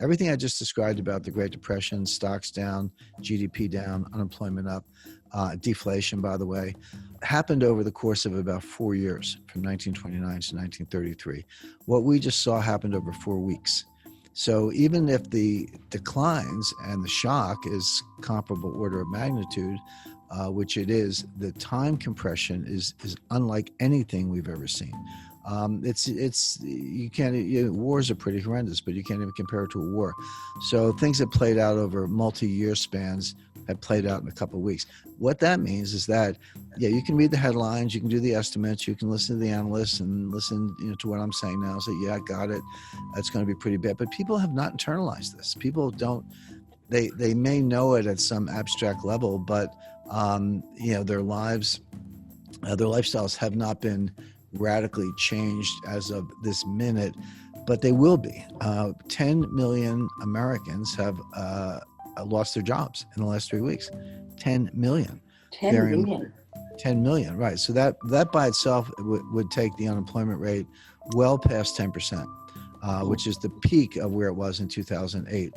everything I just described about the Great Depression, stocks down, GDP down, unemployment up, deflation, by the way, happened over the course of about 4 years, from 1929 to 1933. What we just saw happened over 4 weeks. So even if the declines and the shock is comparable order of magnitude, which it is, the time compression is unlike anything we've ever seen. You can't, wars are pretty horrendous, but you can't even compare it to a war. So things that played out over multi-year spans have played out in a couple of weeks. What that means is that, you can read the headlines, you can do the estimates, you can listen to the analysts and listen to what I'm saying now. Say, I got it. It's going to be pretty bad. But people have not internalized this. People don't, they may know it at some abstract level, but their lives, their lifestyles have not been radically changed as of this minute, but they will be. 10 million Americans have lost their jobs in the last 3 weeks. 10 million. 10 million. 10 million, right. So that by itself would take the unemployment rate well past 10%, which is the peak of where it was in 2008.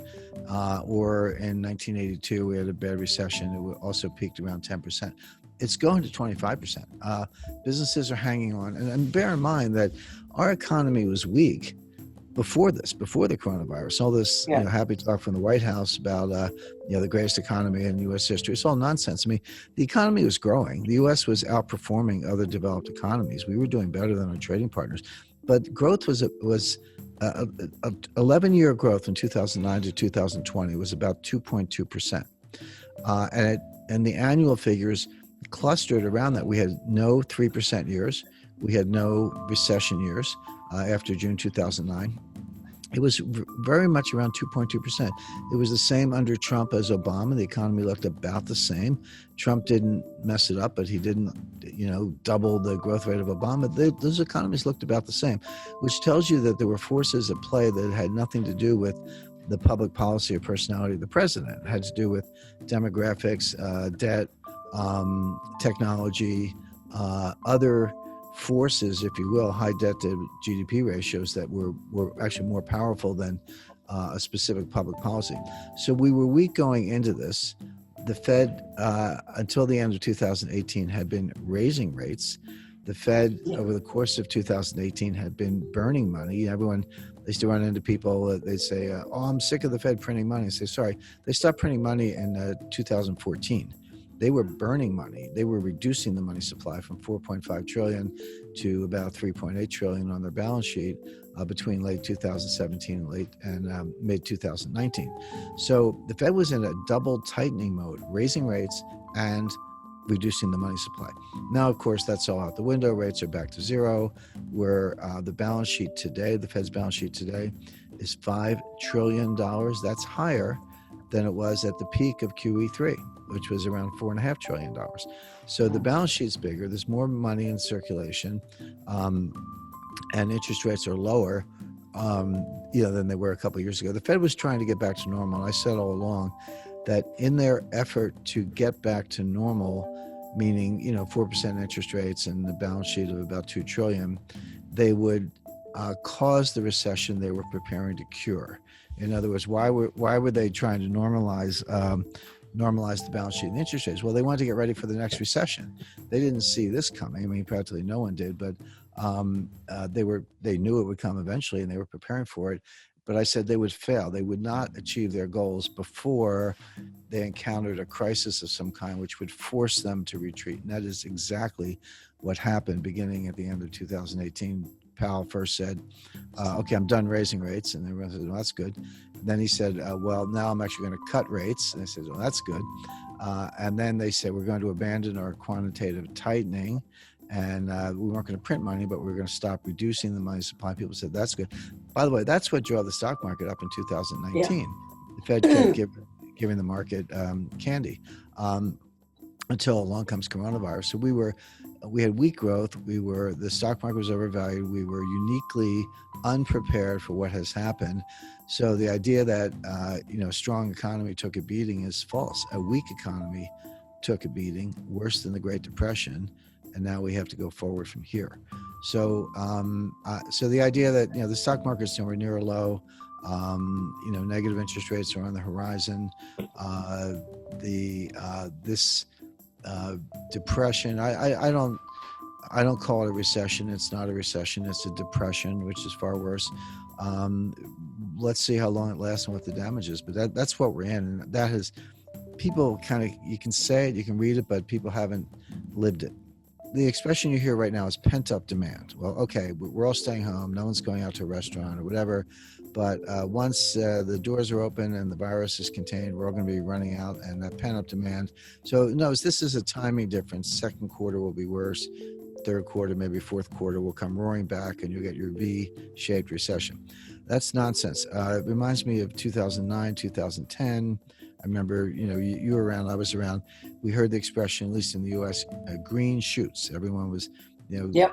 Or in 1982, we had a bad recession. It also peaked around 10%. It's going to 25%. Businesses are hanging on. And bear in mind that our economy was weak before the coronavirus. All this happy talk from the White House about the greatest economy in U.S. history. It's all nonsense. I mean, the economy was growing. The U.S. was outperforming other developed economies. We were doing better than our trading partners. But growth was 11-year growth in 2009 to 2020 was about 2.2%. And the annual figures clustered around that. We had no 3% years. We had no recession years after June 2009. It was very much around 2.2%. It was the same under Trump as Obama. The economy looked about the same. Trump didn't mess it up, but he didn't, double the growth rate of Obama. Those economies looked about the same, which tells you that there were forces at play that had nothing to do with the public policy or personality of the president. It had to do with demographics, debt, technology, other forces, if you will, high debt to GDP ratios that were actually more powerful than a specific public policy. So we were weak going into this. The Fed, until the end of 2018, had been raising rates. The Fed, over the course of 2018, had been burning money. Everyone, they used to run into people, they'd say, I'm sick of the Fed printing money. I say, sorry, they stopped printing money in 2014. They were burning money. They were reducing the money supply from 4.5 trillion to about 3.8 trillion on their balance sheet between late 2017 and mid 2019. So the Fed was in a double tightening mode, raising rates and reducing the money supply. Now, of course, that's all out the window. Rates are back to zero. Where the balance sheet today, the Fed's balance sheet today, is $5 trillion. That's higher than it was at the peak of QE3, which was around $4.5 trillion. So the balance sheet's bigger. There's more money in circulation, and interest rates are lower, than they were a couple of years ago. The Fed was trying to get back to normal. And I said all along that in their effort to get back to normal, meaning 4% interest rates and the balance sheet of about $2 trillion, they would cause the recession they were preparing to cure. In other words, why were they trying to normalize the balance sheet and interest rates? Well, they wanted to get ready for the next recession. They didn't see this coming. I mean, practically no one did, but they knew it would come eventually, and they were preparing for it. But I said they would fail. They would not achieve their goals before they encountered a crisis of some kind, which would force them to retreat. And that is exactly what happened beginning at the end of 2018. Powell first said, okay, I'm done raising rates. And everyone said, well, that's good. And then he said, well, now I'm actually going to cut rates. And I said, well, that's good. And then they said, we're going to abandon our quantitative tightening. And we weren't going to print money, but we were going to stop reducing the money supply. People said, that's good. By the way, that's what drove the stock market up in 2019. Yeah. The Fed kept giving the market candy until along comes coronavirus. So we had weak growth. The stock market was overvalued. We were uniquely unprepared for what has happened. So the idea that a strong economy took a beating is false. A weak economy took a beating, worse than the Great Depression, and now we have to go forward from here. So so the idea that the stock market is nowhere near a low, Negative interest rates are on the horizon. This depression, I don't call it a recession. It's not a recession. It's a depression, which is far worse. Let's see how long it lasts and what the damage is. But that's what we're in. And that has, people kind of, you can say it, you can read it, but people haven't lived it. The expression you hear right now is pent-up demand. Well, okay, we're all staying home. No one's going out to a restaurant or whatever. But once the doors are open and the virus is contained, we're all going to be running out, and that pent-up demand. So no, this is a timing difference. Second quarter will be worse. Third quarter, maybe fourth quarter will come roaring back, and you'll get your V-shaped recession. That's nonsense. It reminds me of 2009, 2010. I remember, you were around, I was around. We heard the expression, at least in the U.S., green shoots. Everyone was,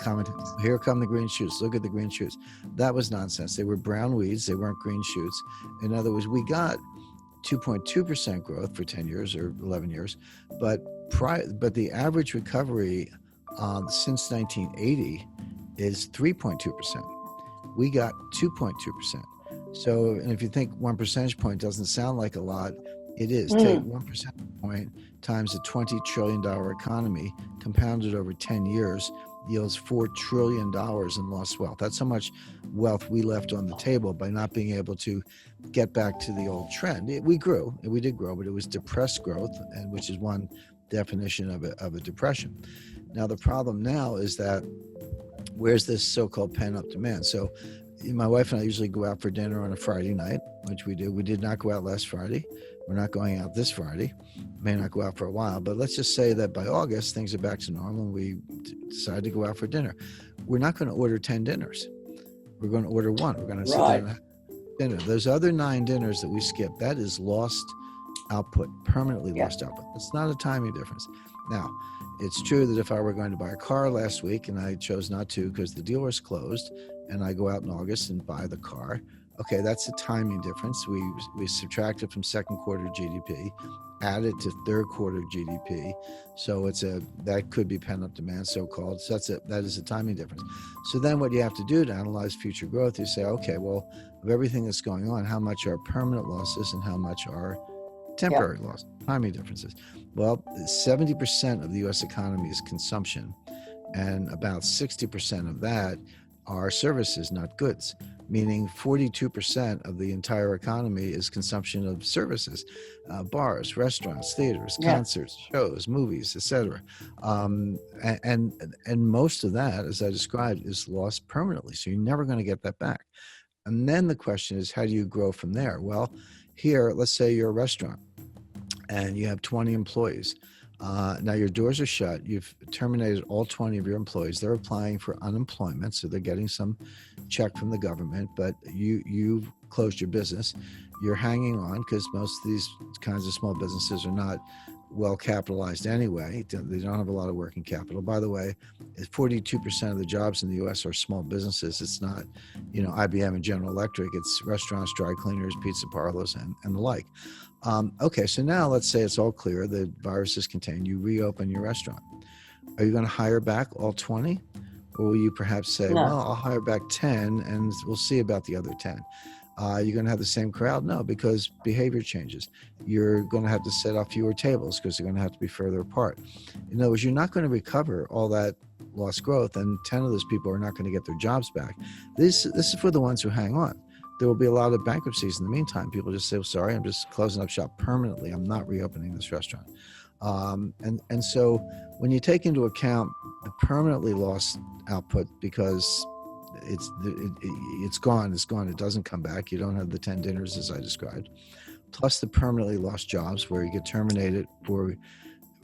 commenting, here come the green shoots. Look at the green shoots. That was nonsense. They were brown weeds. They weren't green shoots. In other words, we got 2.2% growth for 10 years or 11 years, but the average recovery since 1980 is 3.2%. We got 2.2%. So, and if you think 1 percentage point doesn't sound like a lot, it is. Take 1 percentage point times a $20 trillion economy compounded over 10 years yields $4 trillion in lost wealth. That's how much wealth we left on the table by not being able to get back to the old trend. We did grow, but it was depressed growth, and which is one definition of a depression. Now, the problem now is that where's this so-called pent-up demand? So my wife and I usually go out for dinner on a Friday night, which we do. We did not go out last Friday. We're not going out this Friday. May not go out for a while, but let's just say that by August, things are back to normal and we decide to go out for dinner. We're not going to order 10 dinners. We're going to order one. We're going to sit down and have dinner. Those other 9 dinners that we skip, that is lost output, permanently lost output. It's not a timing difference. Now, it's true that if I were going to buy a car last week and I chose not to because the dealer's closed, and I go out in August and buy the car, okay, that's a timing difference. We subtract it from second quarter GDP, add it to third quarter GDP. So that could be pent-up demand, so-called. So that is a timing difference. So then what you have to do to analyze future growth, you say, okay, well, of everything that's going on, how much are permanent losses and how much are temporary losses, timing differences? Well, 70% of the U.S. economy is consumption, and about 60% of that are services, not goods, meaning 42% of the entire economy is consumption of services, bars, restaurants, theaters, concerts, shows, movies, etc. And most of that, as I described, is lost permanently. So you're never going to get that back. And then the question is, how do you grow from there? Well, here, let's say you're a restaurant and you have 20 employees. Now your doors are shut. You've terminated all 20 of your employees. They're applying for unemployment, so they're getting some check from the government, but you've closed your business. You're hanging on because most of these kinds of small businesses are not well capitalized anyway. They don't have a lot of working capital. By the way, 42% of the jobs in the U.S. are small businesses. It's not, IBM and General Electric. It's restaurants, dry cleaners, pizza parlors, and the like. Okay, so now let's say it's all clear, the virus is contained, you reopen your restaurant. Are you going to hire back all 20? Or will you perhaps say, well, I'll hire back 10 and we'll see about the other 10? You're going to have the same crowd? No, because behavior changes. You're going to have to set up fewer tables because they're going to have to be further apart. In other words, you're not going to recover all that lost growth, and 10 of those people are not going to get their jobs back. This is for the ones who hang on. There will be a lot of bankruptcies in the meantime. People just say, well, sorry, I'm just closing up shop permanently. I'm not reopening this restaurant. And so when you take into account the permanently lost output, because it's gone, it doesn't come back. You don't have the 10 dinners as I described, plus the permanently lost jobs where you get terminated for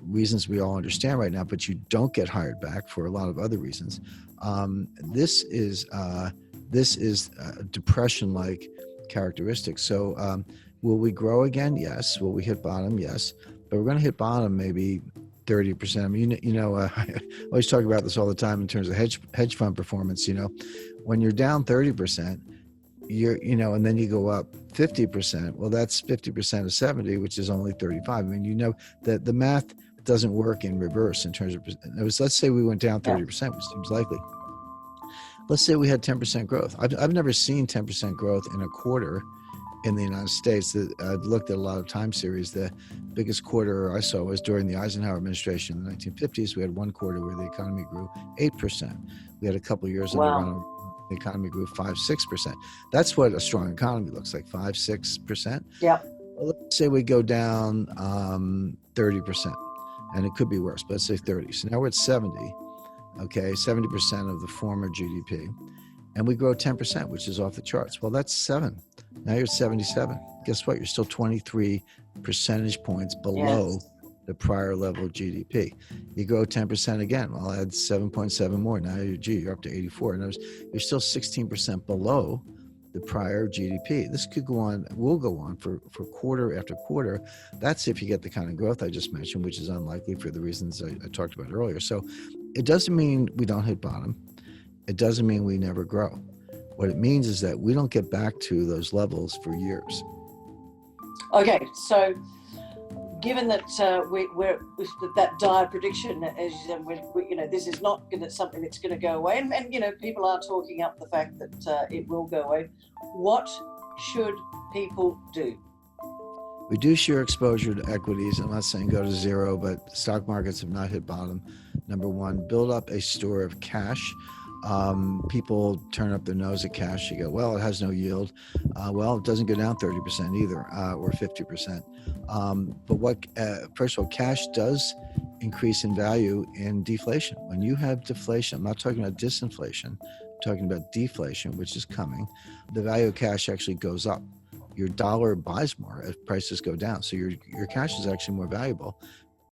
reasons we all understand right now, but you don't get hired back for a lot of other reasons. This is a depression-like characteristic. So will we grow again? Yes. Will we hit bottom? Yes. But we're going to hit bottom maybe 30%. I mean, I always talk about this all the time in terms of hedge fund performance. When you're down 30%, and then you go up 50%. Well, that's 50% of 70, which is only 35. I mean, that the math doesn't work in reverse in terms of. Let's say we went down 30%, which seems likely. Let's say we had 10% growth. I've never seen 10% growth in a quarter in the United States. I've looked at a lot of time series. The biggest quarter I saw was during the Eisenhower administration in the 1950s. We had one quarter where the economy grew 8%. We had a couple of years under Ronald. The economy grew 5-6%. That's what a strong economy looks like, 5-6%. Yeah. Well, let's say we go down 30%, and it could be worse, but let's say 30. So now we're at 70. Okay, 70% of the former GDP, and we grow 10%, which is off the charts. Well, that's 7. Now you're at 77. Guess what? You're still 23 percentage points below the prior level of GDP. You grow 10% again. Well, add 7.7 more. Now you're up to 84. And you're still 16% below the prior GDP. This could go on, will go on for quarter after quarter. That's if you get the kind of growth I just mentioned, which is unlikely for the reasons I talked about earlier. So it doesn't mean we don't hit bottom. It doesn't mean we never grow. What it means is that we don't get back to those levels for years. Okay, so given that we're that dire prediction, as you said, this is not something that's going to go away, and people are talking up the fact that it will go away. What should people do? Reduce your exposure to equities. I'm not saying go to zero, but stock markets have not hit bottom. Number one, build up a store of cash. People turn up their nose at cash. You go, well, it has no yield. Well, it doesn't go down 30% either, or 50%. But first of all, cash does increase in value in deflation. When you have deflation, I'm not talking about disinflation, I'm talking about deflation, which is coming. The value of cash actually goes up. Your dollar buys more if prices go down. So your cash is actually more valuable